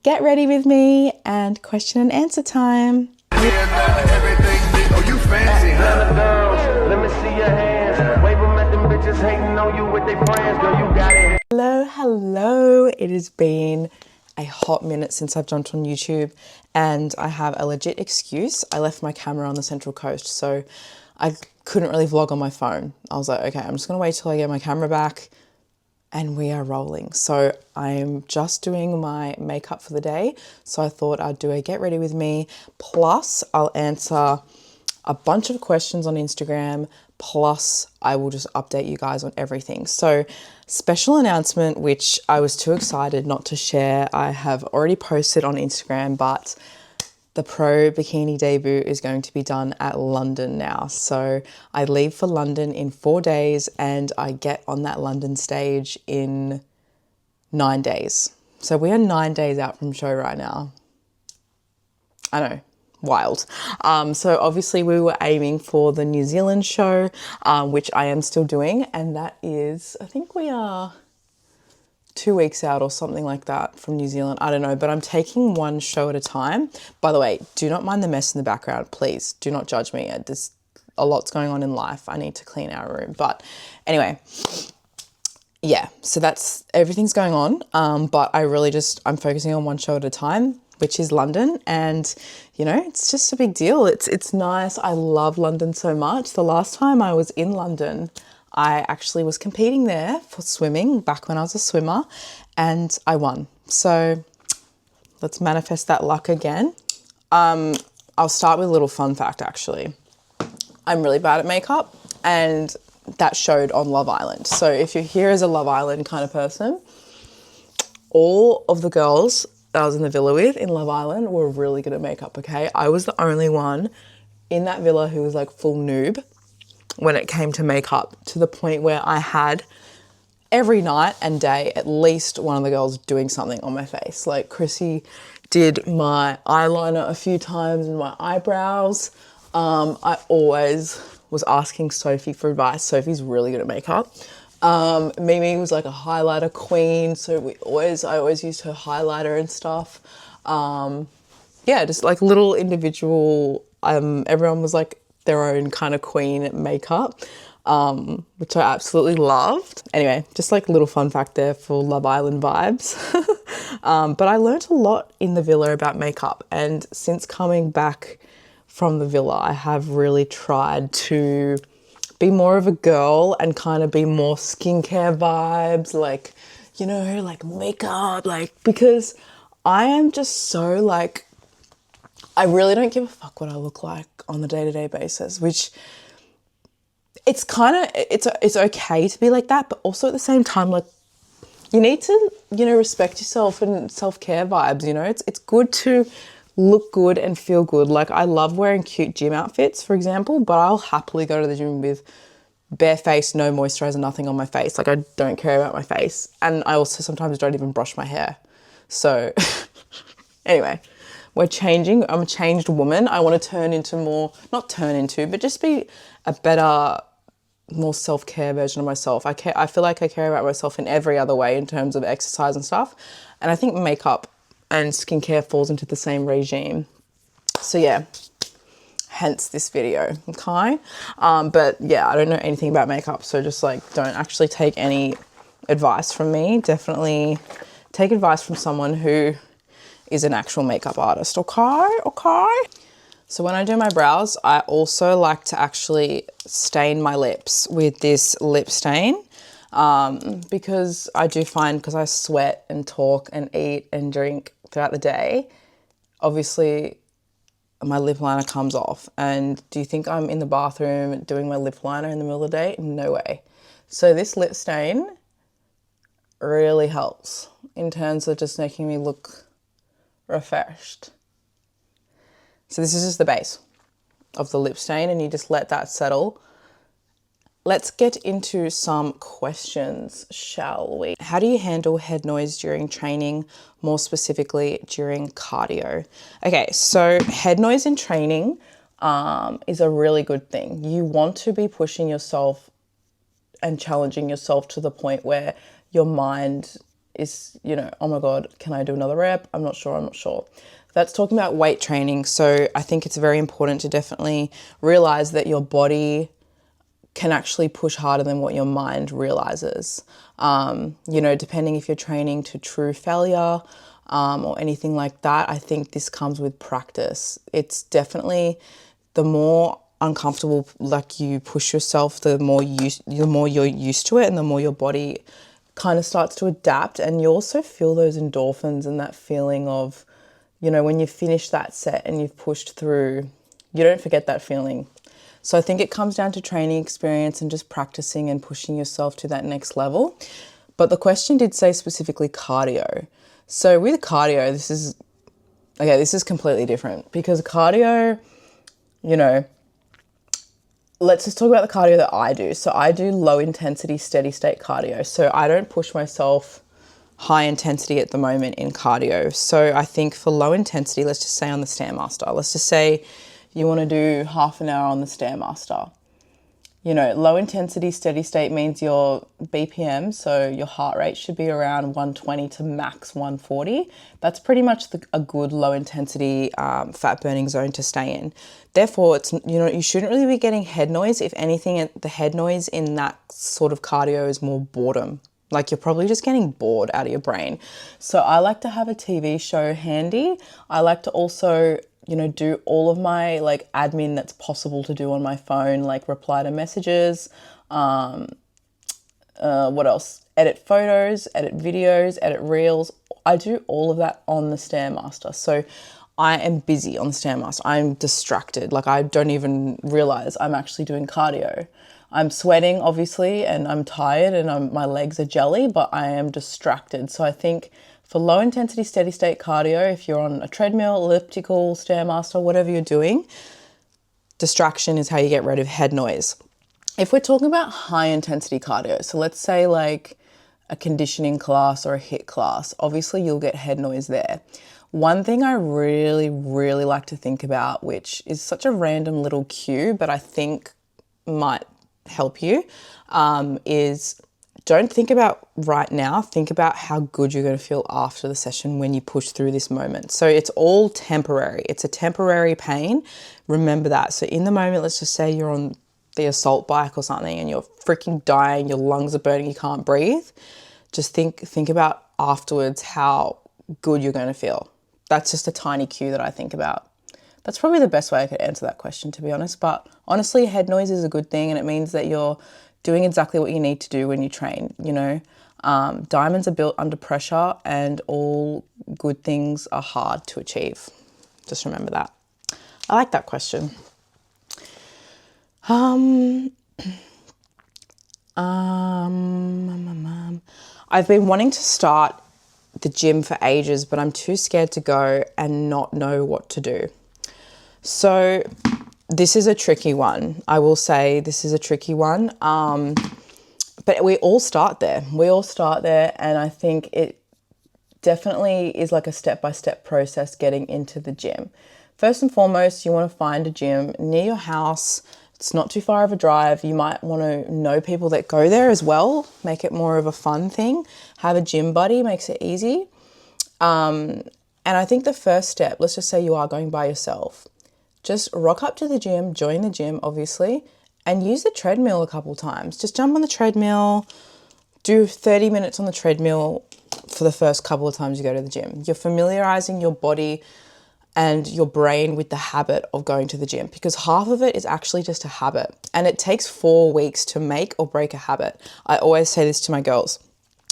get ready with me and question and answer time. Oh, you fancy, huh? Let me see your hands. Wave them at them bitches hating on you with their friends. Girl, you got it. Hello. It has been a hot minute since I've jumped on YouTube and I have a legit excuse. I left my camera on the Central Coast, so I couldn't really vlog on my phone. I was like, okay, I'm just gonna wait till I get my camera back and we are rolling. So I'm just doing my makeup for the day. So I thought I'd do a get ready with me. Plus I'll answer a bunch of questions on Instagram. Plus I will just update you guys on everything. So special announcement, which I was too excited not to share. I have already posted on Instagram, but the pro bikini debut is going to be done at London now. So I leave for London in 4 days and I get on that London stage in 9 days. So we are 9 days out from show right now. I know, wild. So obviously we were aiming for the New Zealand show, which I am still doing. And that is, I think we are 2 weeks out or something like that from New Zealand. I don't know, but I'm taking one show at a time. By the way, do not mind the mess in the background, please. Do not judge me. There's a lot's going on in life. I need to clean our room. But anyway, yeah, so that's everything's going on. But I'm focusing on one show at a time, which is London. And, you know, it's just a big deal. It's nice. I love London so much. The last time I was in London, I actually was competing there for swimming back when I was a swimmer and I won. So let's manifest that luck again. I'll start with a little fun fact actually. I'm really bad at makeup and that showed on Love Island. So if you're here as a Love Island kind of person, all of the girls that I was in the villa with in Love Island were really good at makeup, okay? I was the only one in that villa who was like full noob when it came to makeup, to the point where I had every night and day at least one of the girls doing something on my face. Like Chrissy did my eyeliner a few times and my eyebrows. I always was asking Sophie for advice. Sophie's really good at makeup. Mimi was like a highlighter queen, so I always used her highlighter and stuff. Yeah, just like little individual, everyone was like their own kind of queen at makeup, which I absolutely loved. Anyway, just like a little fun fact there for Love Island vibes. But I learned a lot in the villa about makeup, and since coming back from the villa, I have really tried to be more of a girl and kind of be more skincare vibes, like, you know, like makeup, like, because I am just so like, I really don't give a fuck what I look like on the day-to-day basis, which it's kind of, it's okay to be like that, but also at the same time, like, you need to, you know, respect yourself and self-care vibes, you know, it's good to look good and feel good. Like, I love wearing cute gym outfits, for example, but I'll happily go to the gym with bare face, no moisturizer, nothing on my face. Like, I don't care about my face. And I also sometimes don't even brush my hair. So anyway, we're changing. I'm a changed woman. I want to turn into more, not turn into, but just be a better, more self-care version of myself. I feel like I care about myself in every other way in terms of exercise and stuff. And I think makeup and skincare falls into the same regime. So yeah, hence this video, okay? But yeah, I don't know anything about makeup, so just like, don't actually take any advice from me. Definitely take advice from someone who is an actual makeup artist, okay? So when I do my brows, I also like to actually stain my lips with this lip stain, because I do find, because I sweat and talk and eat and drink throughout the day, obviously my lip liner comes off. And do you think I'm in the bathroom doing my lip liner in the middle of the day? No way. So this lip stain really helps in terms of just making me look refreshed. So this is just the base of the lip stain, and you just let that settle. Let's get into some questions, shall we? How do you handle head noise during training, more specifically during cardio? Okay, so head noise in training is a really good thing. You want to be pushing yourself and challenging yourself to the point where your mind is, oh my God, can I do another rep? I'm not sure. That's talking about weight training. So I think it's very important to definitely realize that your body can actually push harder than what your mind realizes. Depending if you're training to true failure or anything like that, I think this comes with practice. It's definitely the more uncomfortable like you push yourself, the more you're used to it, and the more your body kind of starts to adapt. And you also feel those endorphins and that feeling of, when you finish that set and you've pushed through, you don't forget that feeling. So I think it comes down to training experience and just practicing and pushing yourself to that next level. But the question did say specifically cardio. So with cardio, this is completely different, because cardio, let's just talk about the cardio that I do. So I do low intensity, steady state cardio. So I don't push myself high intensity at the moment in cardio. So I think for low intensity, let's just say on the Stairmaster, let's just say you want to do half an hour on the Stairmaster. Low intensity steady state means your BPM, so your heart rate, should be around 120 to max 140. That's pretty much a good low intensity fat burning zone to stay in. Therefore, it's you shouldn't really be getting head noise. If anything, the head noise in that sort of cardio is more boredom. Like, you're probably just getting bored out of your brain. So I like to have a TV show handy. I like to also do all of my admin that's possible to do on my phone, like reply to messages, what else? Edit photos, edit videos, edit reels. I do all of that on the Stairmaster. So I am busy on the Stairmaster. I'm distracted. Like, I don't even realize I'm actually doing cardio. I'm sweating, obviously, and I'm tired and my legs are jelly, but I am distracted. So I think for low intensity, steady state cardio, if you're on a treadmill, elliptical, Stairmaster, whatever you're doing, distraction is how you get rid of head noise. If we're talking about high intensity cardio, so let's say like a conditioning class or a HIIT class, obviously you'll get head noise there. One thing I really, really like to think about, which is such a random little cue, but I think might help you, is don't think about right now, think about how good you're going to feel after the session when you push through this moment. So it's all temporary. It's a temporary pain. Remember that. So in the moment, let's just say you're on the assault bike or something and you're freaking dying, your lungs are burning, you can't breathe. Just think about afterwards how good you're going to feel. That's just a tiny cue that I think about. That's probably the best way I could answer that question, to be honest. But honestly, head noise is a good thing, and it means that you're doing exactly what you need to do when you train. Diamonds are built under pressure, and all good things are hard to achieve. Just remember that. I like that question. I've been wanting to start the gym for ages, but I'm too scared to go and not know what to do. So this is a tricky one. I will say this is a tricky one. But we all start there. And I think it definitely is like a step-by-step process getting into the gym. First and foremost, you want to find a gym near your house. It's not too far of a drive. You might want to know people that go there as well. Make it more of a fun thing. Have a gym buddy, makes it easy. And I think the first step, let's just say you are going by yourself. Just rock up to the gym, join the gym, obviously, and use the treadmill a couple times. Just jump on the treadmill, do 30 minutes on the treadmill for the first couple of times you go to the gym. You're familiarizing your body and your brain with the habit of going to the gym, because half of it is actually just a habit, and it takes 4 weeks to make or break a habit. I always say this to my girls.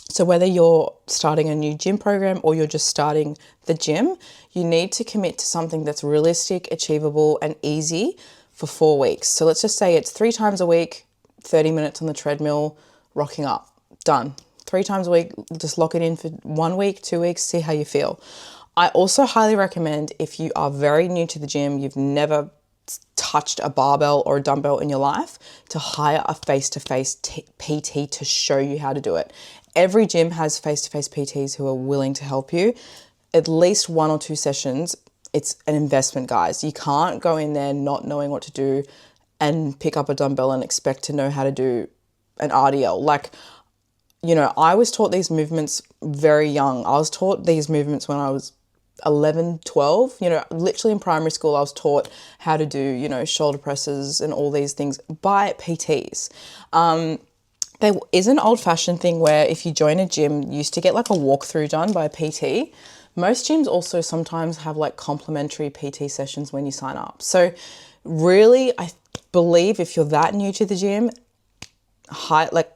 So whether you're starting a new gym program or you're just starting the gym, you need to commit to something that's realistic, achievable, and easy for 4 weeks. So let's just say it's 3 times a week, 30 minutes on the treadmill, rocking up, done. 3 times a week, just lock it in for 1 week, 2 weeks, see how you feel. I also highly recommend, if you are very new to the gym, you've never touched a barbell or a dumbbell in your life, to hire a face-to-face PT to show you how to do it. Every gym has face-to-face PTs who are willing to help you. At least 1 or 2 sessions. It's an investment, guys. You can't go in there not knowing what to do and pick up a dumbbell and expect to know how to do an RDL. Like, you know, I was taught these movements very young. I was taught these movements when I was 11, 12. You know, literally in primary school, I was taught how to do, you know, shoulder presses and all these things by PTs. There is an old-fashioned thing where if you join a gym, you used to get like a walkthrough done by a PT. Most gyms also sometimes have like complimentary PT sessions when you sign up. So really, I believe if you're that new to the gym,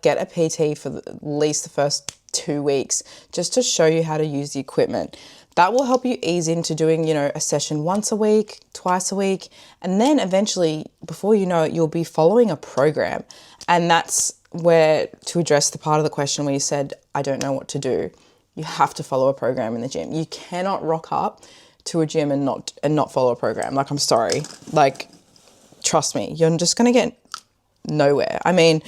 get a PT for at least the first 2 weeks just to show you how to use the equipment. That will help you ease into doing, you know, a session once a week, twice a week, and then eventually, before you know it, you'll be following a program. And that's where, to address the part of the question where you said, I don't know what to do, you have to follow a program in the gym. You cannot rock up to a gym and not follow a program. Like, I'm sorry. Like, trust me, you're just going to get nowhere. I mean,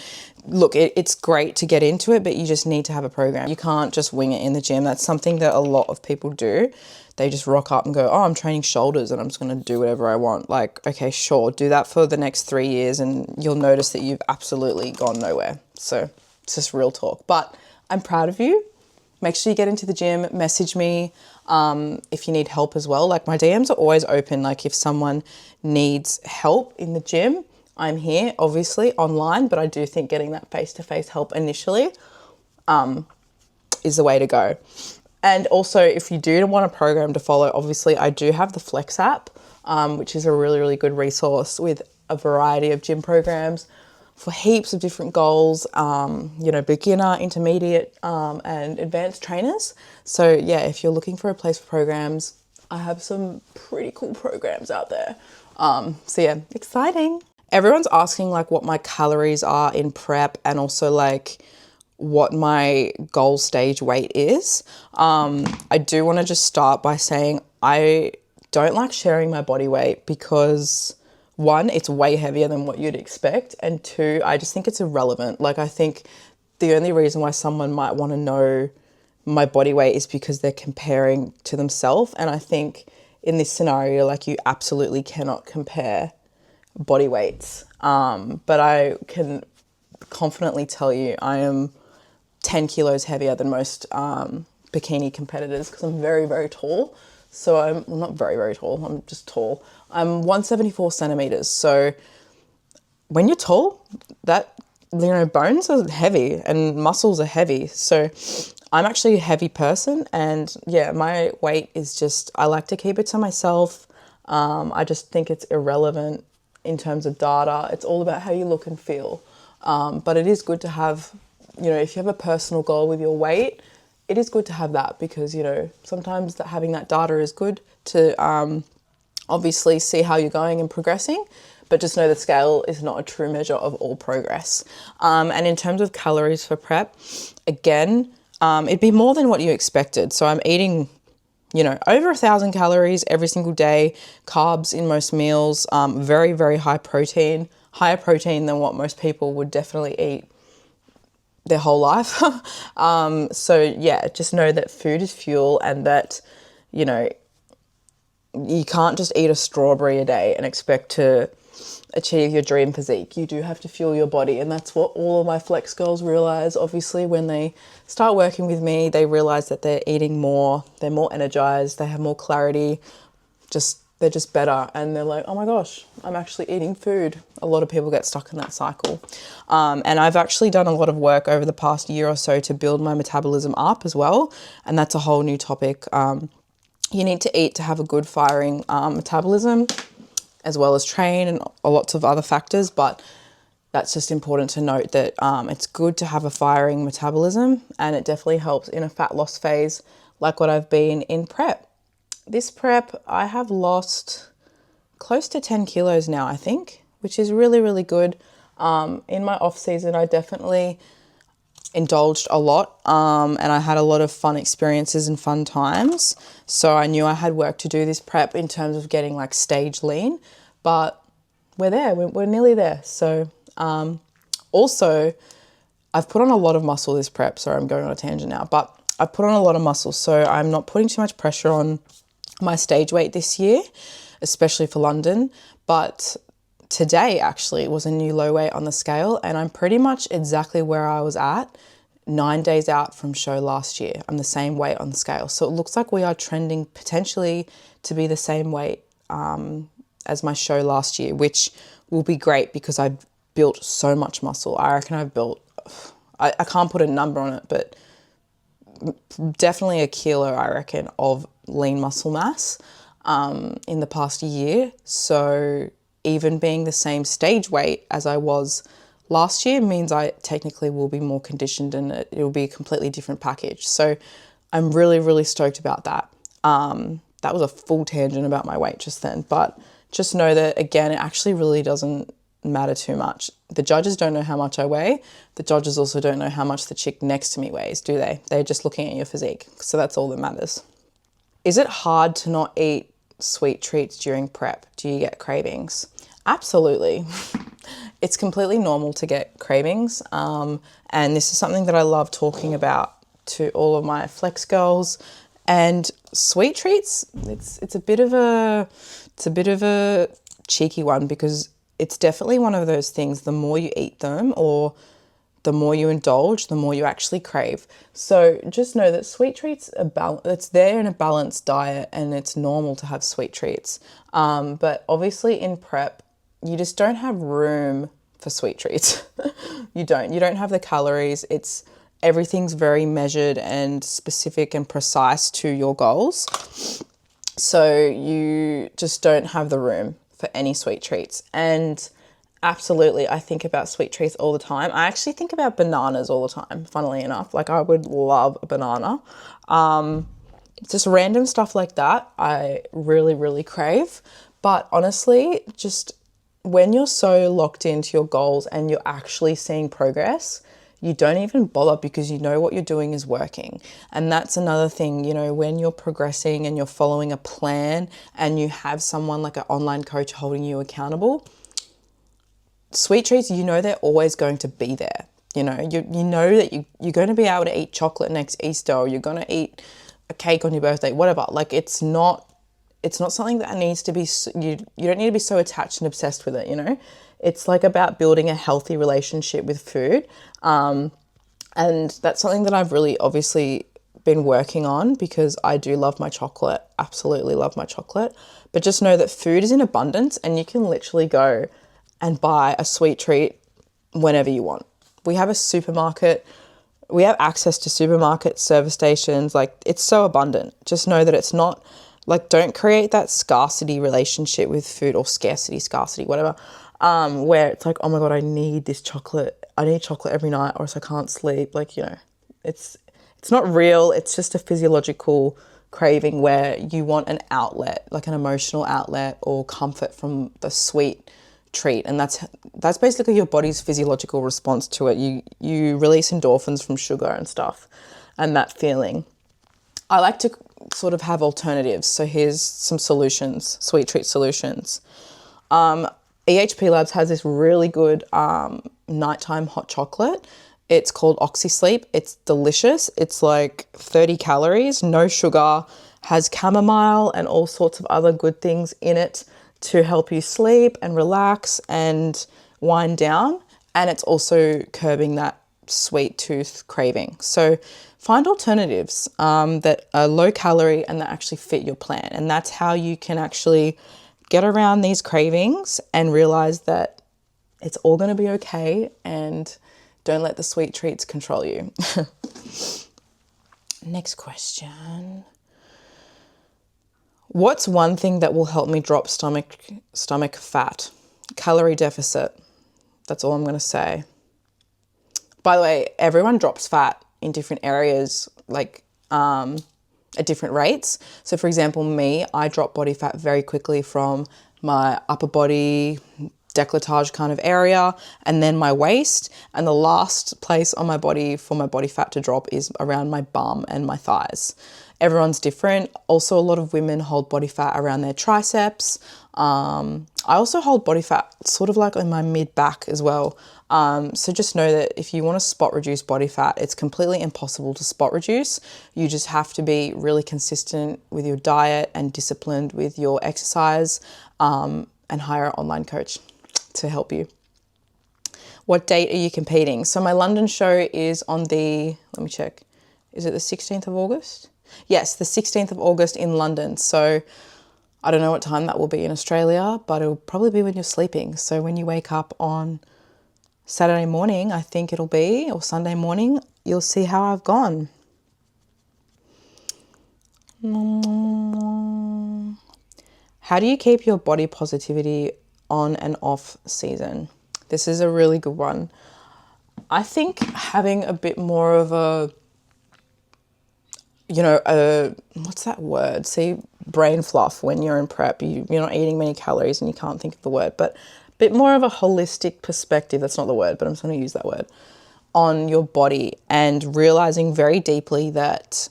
look, it's great to get into it, but you just need to have a program. You can't just wing it in the gym. That's something that a lot of people do. They just rock up and go, oh, I'm training shoulders and I'm just going to do whatever I want. Like, okay, sure, do that for the next 3 years and you'll notice that you've absolutely gone nowhere. So it's just real talk. But I'm proud of you. Make sure you get into the gym, message me if you need help as well. Like, my DMs are always open. Like, if someone needs help in the gym, I'm here, obviously, online, but I do think getting that face-to-face help initially is the way to go. And also, if you do want a program to follow, obviously, I do have the Flex app, which is a really, really good resource with a variety of gym programs for heaps of different goals, you know, beginner, intermediate, and advanced trainers. So, yeah, if you're looking for a place for programs, I have some pretty cool programs out there. So, yeah, exciting. Everyone's asking like what my calories are in prep and also like what my goal stage weight is. I do want to just start by saying I don't like sharing my body weight because, one, it's way heavier than what you'd expect, and two, I just think it's irrelevant. Like, I think the only reason why someone might want to know my body weight is because they're comparing to themselves, and I think in this scenario, like, you absolutely cannot compare body weights, but I can confidently tell you I am 10 kilos heavier than most bikini competitors because I'm very, very tall. So I'm not very, very tall, I'm just tall. I'm 174 centimeters. So when you're tall, that, you know, bones are heavy and muscles are heavy. So I'm actually a heavy person, and yeah, my weight is just, I like to keep it to myself. I just think it's irrelevant in terms of data. It's all about how you look and feel. But it is good to have, you know, if you have a personal goal with your weight, it is good to have that because, you know, sometimes having that data is good to obviously see how you're going and progressing, but just know the scale is not a true measure of all progress. And in terms of calories for prep, again, it'd be more than what you expected. So I'm eating, you know, over 1,000 calories every single day, carbs in most meals, very, very high protein, higher protein than what most people would definitely eat their whole life. So yeah, just know that food is fuel and that, you know, you can't just eat a strawberry a day and expect to achieve your dream physique. You do have to fuel your body, and that's what all of my flex girls realize. Obviously, when they start working with me, they realize that they're eating more, they're more energized, they have more clarity, they're just better, and they're like, oh my gosh, I'm actually eating food. A lot of people get stuck in that cycle. And I've actually done a lot of work over the past year or so to build my metabolism up as well, and that's a whole new topic. You need to eat to have a good firing metabolism, as well as train and lots of other factors, but that's just important to note that it's good to have a firing metabolism, and it definitely helps in a fat loss phase like what I've been in prep. This prep, I have lost close to 10 kilos now, I think, which is really, really good. In my off season, I definitely indulged a lot, and I had a lot of fun experiences and fun times. So I knew I had work to do this prep in terms of getting like stage lean, but we're there, we're nearly there. So also I've put on a lot of muscle this prep. Sorry, I'm going on a tangent now, but I've put on a lot of muscle. So I'm not putting too much pressure on my stage weight this year, especially for London. But today actually was a new low weight on the scale, and I'm pretty much exactly where I was at 9 days out from show last year. I'm the same weight on the scale. So it looks like we are trending potentially to be the same weight as my show last year, which will be great because I've built so much muscle. I reckon I've built, I can't put a number on it, but definitely a kilo, I reckon, of lean muscle mass in the past year. So even being the same stage weight as I was last year means I technically will be more conditioned and it will be a completely different package. So I'm really, really stoked about that. That was a full tangent about my weight just then, but just know that, again, it actually really doesn't matter too much. The judges don't know how much I weigh. The judges also don't know how much the chick next to me weighs, do they? They're just looking at your physique. So that's all that matters. Is it hard to not eat sweet treats during prep? Do you get cravings? Absolutely. It's completely normal to get cravings. And this is something that I love talking about to all of my flex girls. And sweet treats, it's a bit of a cheeky one, because it's definitely one of those things, the more you eat them or the more you indulge, the more you actually crave. So just know that sweet treats it's there in a balanced diet, and it's normal to have sweet treats. But obviously in prep, you just don't have room for sweet treats. You don't have the calories. Everything's very measured and specific and precise to your goals. So you just don't have the room for any sweet treats. And absolutely, I think about sweet treats all the time. I actually think about bananas all the time, funnily enough. Like, I would love a banana. Just random stuff like that, I really, really crave. But honestly, just when you're so locked into your goals and you're actually seeing progress, you don't even bother, because you know what you're doing is working. And that's another thing, when you're progressing and you're following a plan and you have someone like an online coach holding you accountable, sweet treats, they're always going to be there. You know that you're going to be able to eat chocolate next Easter, or you're going to eat a cake on your birthday, whatever. Like, it's not something that needs to be, you don't need to be so attached and obsessed with it, It's like about building a healthy relationship with food. And that's something that I've really obviously been working on, because I do love my chocolate, absolutely love my chocolate. But just know that food is in abundance, and you can literally go and buy a sweet treat whenever you want. We have a supermarket. We have access to supermarket service stations. Like, it's so abundant. Just know that it's not, like, don't create that scarcity relationship with food, or scarcity, whatever, where it's like, oh my God, I need this chocolate. I need chocolate every night, or else I can't sleep. Like, it's not real. It's just a physiological craving where you want an outlet, like an emotional outlet or comfort from the sweet treat. And that's basically your body's physiological response to it. You release endorphins from sugar and stuff, and that feeling. I like to sort of have alternatives. So here's some solutions, sweet treat solutions. EHP Labs has this really good nighttime hot chocolate. It's called OxySleep. It's delicious. It's like 30 calories, no sugar, has chamomile and all sorts of other good things in it to help you sleep and relax and wind down. And it's also curbing that sweet tooth craving. So find alternatives that are low calorie and that actually fit your plan. And that's how you can actually get around these cravings and realize that it's all going to be okay, and don't let the sweet treats control you. Next question. What's one thing that will help me drop stomach fat? Calorie deficit. That's all I'm going to say. By the way, everyone drops fat in different areas, like at different rates. So for example, me, I drop body fat very quickly from my upper body, décolletage kind of area, and then my waist. And the last place on my body for my body fat to drop is around my bum and my thighs. Everyone's different. Also, a lot of women hold body fat around their triceps. I also hold body fat sort of like in my mid back as well. So just know that if you want to spot reduce body fat, it's completely impossible to spot reduce. You just have to be really consistent with your diet and disciplined with your exercise, and hire an online coach to help you. What date are you competing? So my London show is on the, let me check, is it the 16th of August? Yes, the 16th of August in London. So I don't know what time that will be in Australia, but it'll probably be when you're sleeping. So when you wake up on Saturday morning, I think it'll be, or Sunday morning, you'll see how I've gone. How do you keep your body positivity on and off season? This is a really good one. I think having a bit more of a, what's that word? See, brain fluff when you're in prep. You're not eating many calories and you can't think of the word, but a bit more of a holistic perspective. That's not the word, but I'm just going to use that word on your body and realizing very deeply that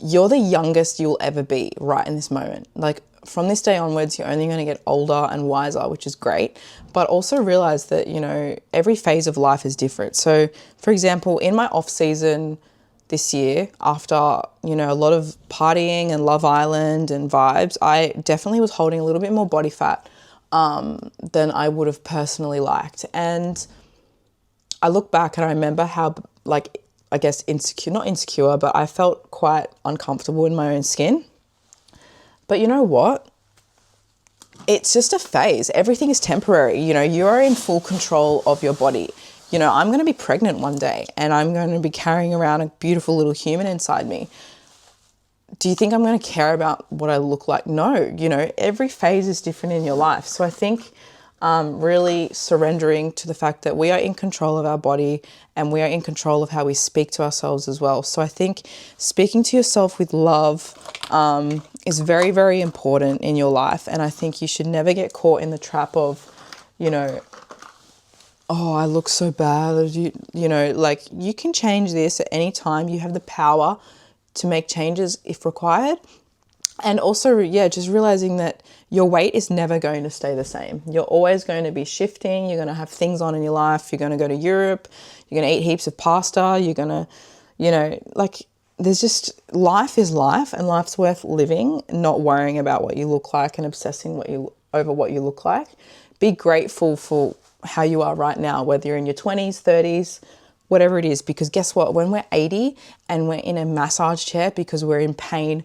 you're the youngest you'll ever be right in this moment. Like from this day onwards, you're only going to get older and wiser, which is great. But also realize that, every phase of life is different. So for example, in my off season this year, after, a lot of partying and Love Island and vibes, I definitely was holding a little bit more body fat than I would have personally liked. And I look back and I remember how, I guess not insecure, but I felt quite uncomfortable in my own skin. But you know what? It's just a phase. Everything is temporary. You are in full control of your body. I'm going to be pregnant one day and I'm going to be carrying around a beautiful little human inside me. Do you think I'm going to care about what I look like? No, every phase is different in your life. So I think really surrendering to the fact that we are in control of our body and we are in control of how we speak to ourselves as well. So I think speaking to yourself with love is very, very important in your life. And I think you should never get caught in the trap of, oh, I look so bad. You can change this at any time. You have the power to make changes if required. And also, just realizing that your weight is never going to stay the same. You're always going to be shifting. You're going to have things on in your life. You're going to go to Europe. You're going to eat heaps of pasta. You're going to, there's just, life is life and life's worth living, not worrying about what you look like and obsessing over what you look like. Be grateful for how you are right now, whether you're in your 20s, 30s, whatever it is, because guess what? When we're 80 and we're in a massage chair because we're in pain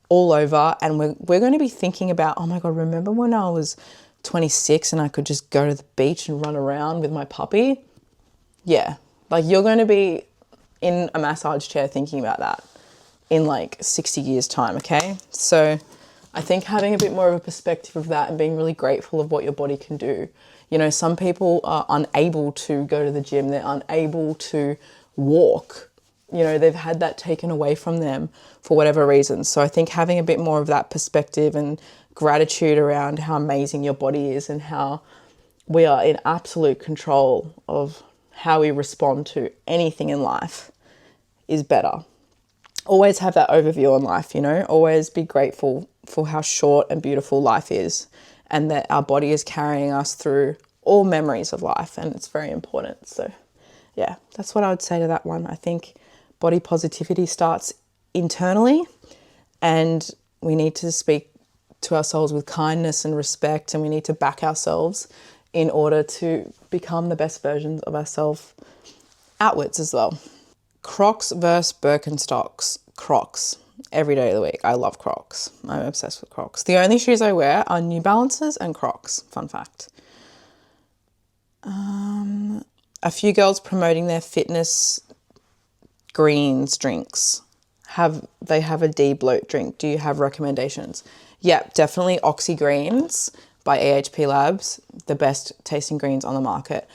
all over and we're going to be thinking about, oh my God, remember when I was 26 and I could just go to the beach and run around with my puppy? Yeah, you're going to be in a massage chair thinking about that in 60 years time, okay? So I think having a bit more of a perspective of that and being really grateful of what your body can do. Some people are unable to go to the gym. They're unable to walk. They've had that taken away from them for whatever reason. So I think having a bit more of that perspective and gratitude around how amazing your body is and how we are in absolute control of how we respond to anything in life is better. Always have that overview on life, always be grateful for how short and beautiful life is and that our body is carrying us through all memories of life, and it's very important. So yeah, that's what I would say to that one. I think body positivity starts internally and we need to speak to ourselves with kindness and respect, and we need to back ourselves in order to become the best versions of ourselves outwards as well. Crocs versus Birkenstocks. Crocs. Every day of the week. I love Crocs. I'm obsessed with Crocs. The only shoes I wear are New Balances and Crocs. Fun fact. A few girls promoting their fitness greens drinks. They have a de-bloat drink. Do you have recommendations? Yeah, definitely Oxy Greens by AHP Labs. The best tasting greens on the market.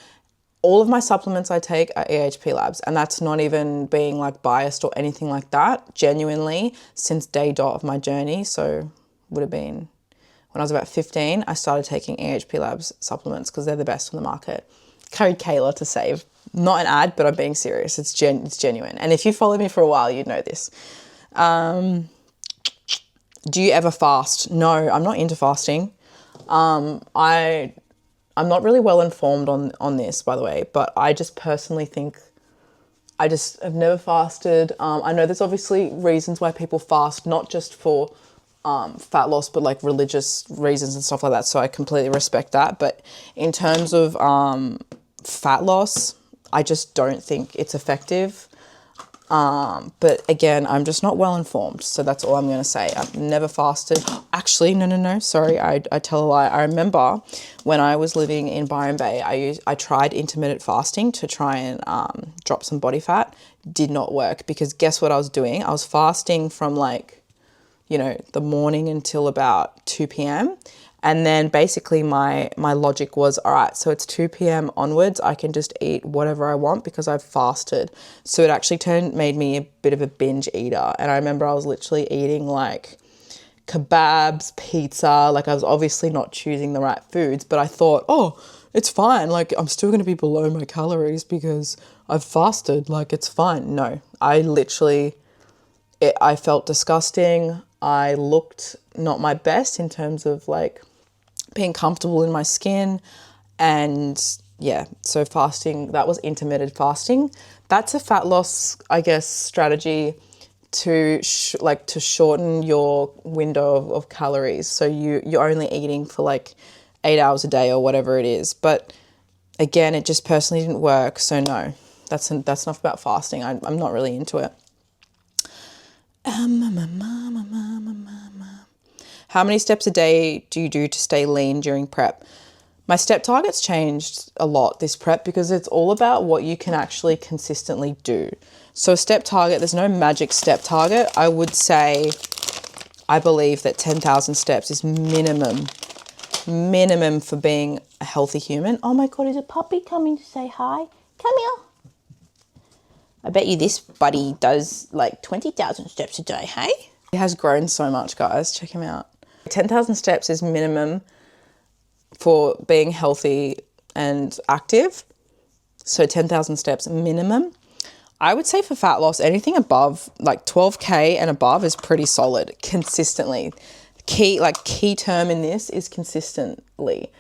All of my supplements I take are AHP Labs, and that's not even being biased or anything like that. Genuinely, since day dot of my journey, so would have been when I was about 15, I started taking AHP Labs supplements because they're the best on the market. Carried Kayla to save. Not an ad, but I'm being serious. It's genuine. And if you follow me for a while, you'd know this. Do you ever fast? No, I'm not into fasting. I'm not really well informed on this, by the way, but I just personally think I just have never fasted. I know there's obviously reasons why people fast, not just for fat loss, but religious reasons and stuff like that. So I completely respect that. But in terms of fat loss, I just don't think it's effective. But again, I'm just not well informed. So that's all I'm going to say. I've never fasted. Actually, no. Sorry, I tell a lie. I remember when I was living in Byron Bay, I tried intermittent fasting to try and drop some body fat. Did not work, because guess what I was doing? I was fasting from like, you know, the morning until about 2 p.m. And then basically my logic was, all right, so it's 2 p.m. onwards, I can just eat whatever I want because I've fasted. So it actually made me a bit of a binge eater. And I remember I was literally eating like kebabs, pizza, like I was obviously not choosing the right foods, but I thought, oh, it's fine. Like I'm still going to be below my calories because I've fasted. Like it's fine. No, I felt disgusting. I looked not my best in terms of like being comfortable in my skin. And yeah, so fasting, that was intermittent fasting. That's a fat loss, I guess, strategy to shorten your window of calories. So you're only eating for like 8 hours a day or whatever it is. But again, it just personally didn't work. So no, that's enough about fasting. I'm not really into it. How many steps a day do you do to stay lean during prep? My step target's changed a lot this prep because it's all about what you can actually consistently do. So a step target, there's no magic step target. I would say, I believe that 10,000 steps is minimum for being a healthy human. Oh my God, is a puppy coming to say hi? Come here. I bet you this buddy does like 20,000 steps a day, hey? He has grown so much, guys. Check him out. 10,000 steps is minimum for being healthy and active. So 10,000 steps minimum. I would say for fat loss, anything above like 12K and above is pretty solid consistently. Key term in this is consistently.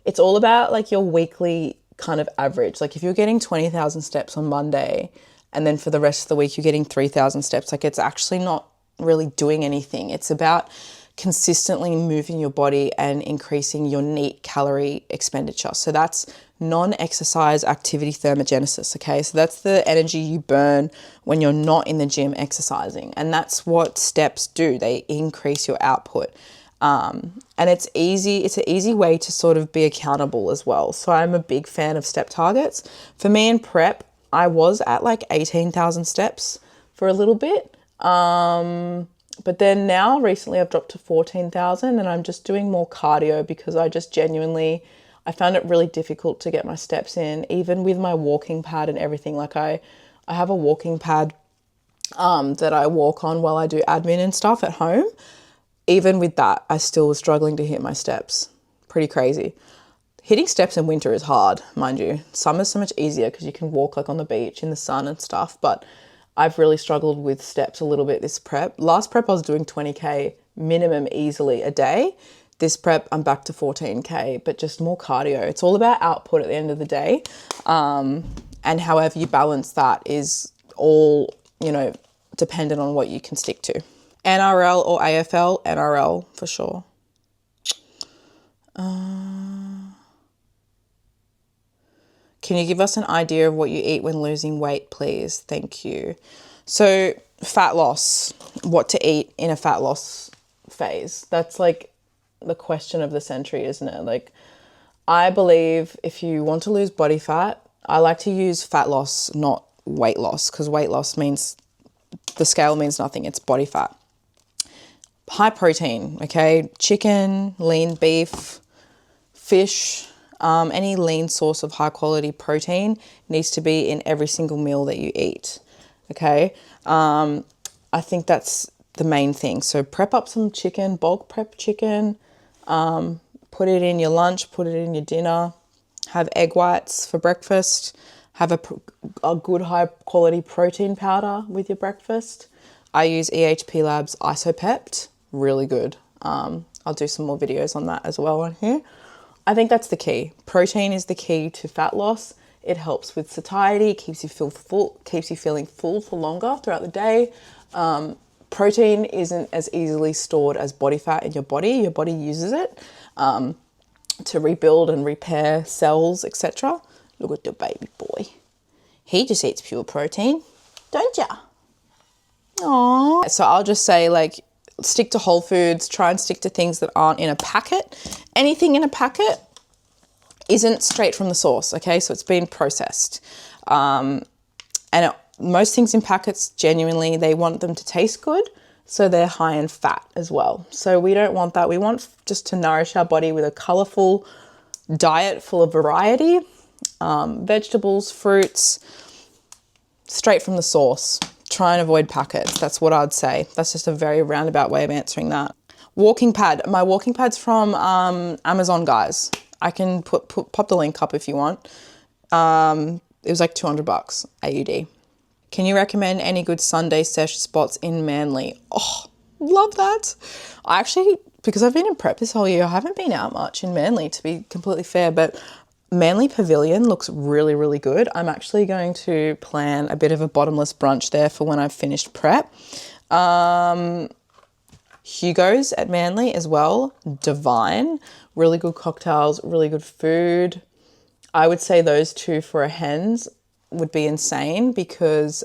It's all about like your weekly kind of average. Like if you're getting 20,000 steps on Monday and then for the rest of the week you're getting 3,000 steps, like it's actually not really doing anything. It's about consistently moving your body and increasing your neat calorie expenditure. So that's non-exercise activity thermogenesis, okay? So that's the energy you burn when you're not in the gym exercising. And that's what steps do. They increase your output. And it's an easy way to sort of be accountable as well. So I'm a big fan of step targets. For me in prep, I was at like 18,000 steps for a little bit. But then now recently I've dropped to 14,000 and I'm just doing more cardio because I found it really difficult to get my steps in, even with my walking pad and everything. Like I have a walking pad that I walk on while I do admin and stuff at home. Even with that, I still was struggling to hit my steps. Pretty crazy. Hitting steps in winter is hard, mind you. Summer's so much easier because you can walk like on the beach in the sun and stuff, but I've really struggled with steps a little bit this prep. Last prep, I was doing 20K minimum easily a day. This prep, I'm back to 14K, but just more cardio. It's all about output at the end of the day. And however you balance that is all, dependent on what you can stick to. NRL or AFL? NRL for sure. Can you give us an idea of what you eat when losing weight, please? Thank you. So fat loss, what to eat in a fat loss phase. That's like the question of the century, isn't it? Like I believe if you want to lose body fat, I like to use fat loss, not weight loss, because weight loss means the scale means nothing. It's body fat. High protein, okay? Chicken, lean beef, fish, any lean source of high quality protein needs to be in every single meal that you eat, okay? I think that's the main thing. So prep up some chicken, bulk prep chicken, put it in your lunch, put it in your dinner, have egg whites for breakfast, have a good high quality protein powder with your breakfast. I use EHP Labs Isopept, really good. I'll do some more videos on that as well on here. I think that's the key. Protein is the key to fat loss. It helps with satiety, keeps you feeling full for longer throughout the day. Protein isn't as easily stored as body fat in your body. Your body uses it to rebuild and repair cells, etc. Look at the baby boy. He just eats pure protein, don't ya? Aww. So I'll just say, like, stick to whole foods, try and stick to things that aren't in a packet. Anything in a packet isn't straight from the source, okay? So it's been processed. Most things in packets, genuinely, they want them to taste good, so they're high in fat as well. So we don't want that. We want just to nourish our body with a colourful diet full of variety, vegetables, fruits, straight from the source. Try and avoid packets. That's what I'd say. That's just a very roundabout way of answering that. Walking pad. My walking pad's from Amazon, guys. I can pop the link up if you want. It was like $200 AUD. Can you recommend any good Sunday sesh spots in Manly? Oh, love that. I actually, because I've been in prep this whole year, I haven't been out much in Manly, to be completely fair, but Manly Pavilion looks really, really good. I'm actually going to plan a bit of a bottomless brunch there for when I've finished prep. Hugo's at Manly as well. Divine. Really good cocktails, really good food. I would say those two for a hens would be insane because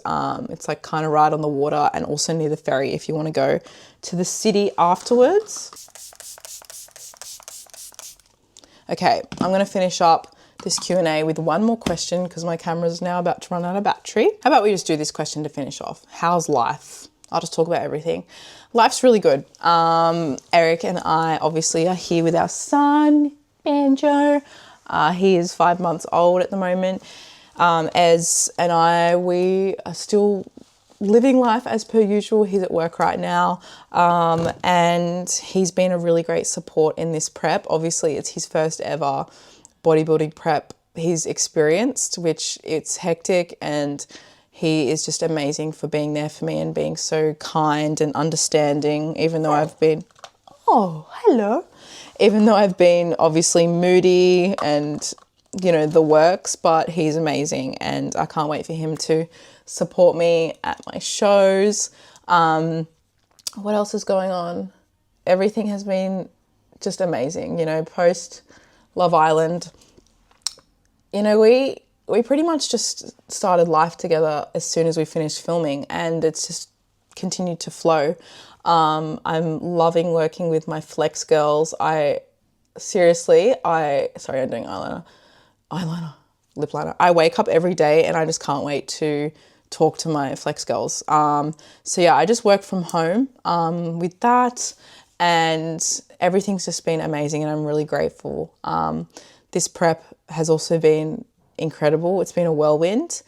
it's like kind of right on the water and also near the ferry if you want to go to the city afterwards. Okay, I'm going to finish up this Q&A with one more question because my camera's now about to run out of battery. How about we just do this question to finish off? How's life? I'll just talk about everything. Life's really good. Eric and I obviously are here with our son, Banjo. He is 5 months old at the moment. Ez and I, we are still living life as per usual. He's at work right now, and he's been a really great support in this prep. Obviously, it's his first ever bodybuilding prep he's experienced, which it's hectic, and he is just amazing for being there for me and being so kind and understanding, even though I've been, oh, hello, even though I've been obviously moody and, you know, the works, but he's amazing and I can't wait for him to support me at my shows. What else is going on? Everything has been just amazing, you know, post Love Island. You know, we pretty much just started life together as soon as we finished filming and it's just continued to flow. I'm loving working with my Flex girls. Sorry, I'm doing lip liner. I wake up every day and I just can't wait to talk to my Flex girls. So yeah, I just work from home with that and everything's just been amazing and I'm really grateful. This prep has also been incredible. It's been a whirlwind,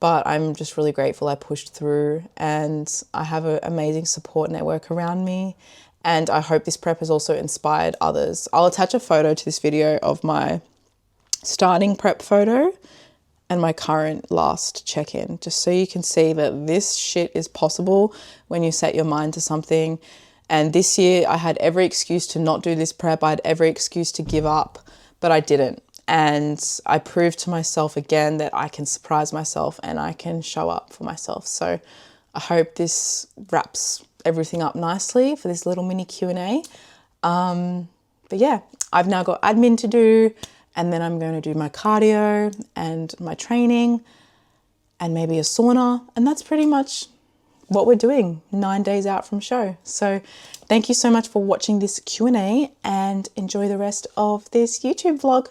but I'm just really grateful I pushed through and I have an amazing support network around me. And I hope this prep has also inspired others. I'll attach a photo to this video of my starting prep photo and my current last check-in, just so you can see that this shit is possible when you set your mind to something. And this year I had every excuse to not do this prep. I had every excuse to give up, but I didn't. And I proved to myself again that I can surprise myself and I can show up for myself. So I hope this wraps everything up nicely for this little mini Q&A. But yeah, I've now got admin to do and then I'm going to do my cardio and my training and maybe a sauna. And that's pretty much what we're doing 9 days out from show. So thank you so much for watching this Q&A and enjoy the rest of this YouTube vlog.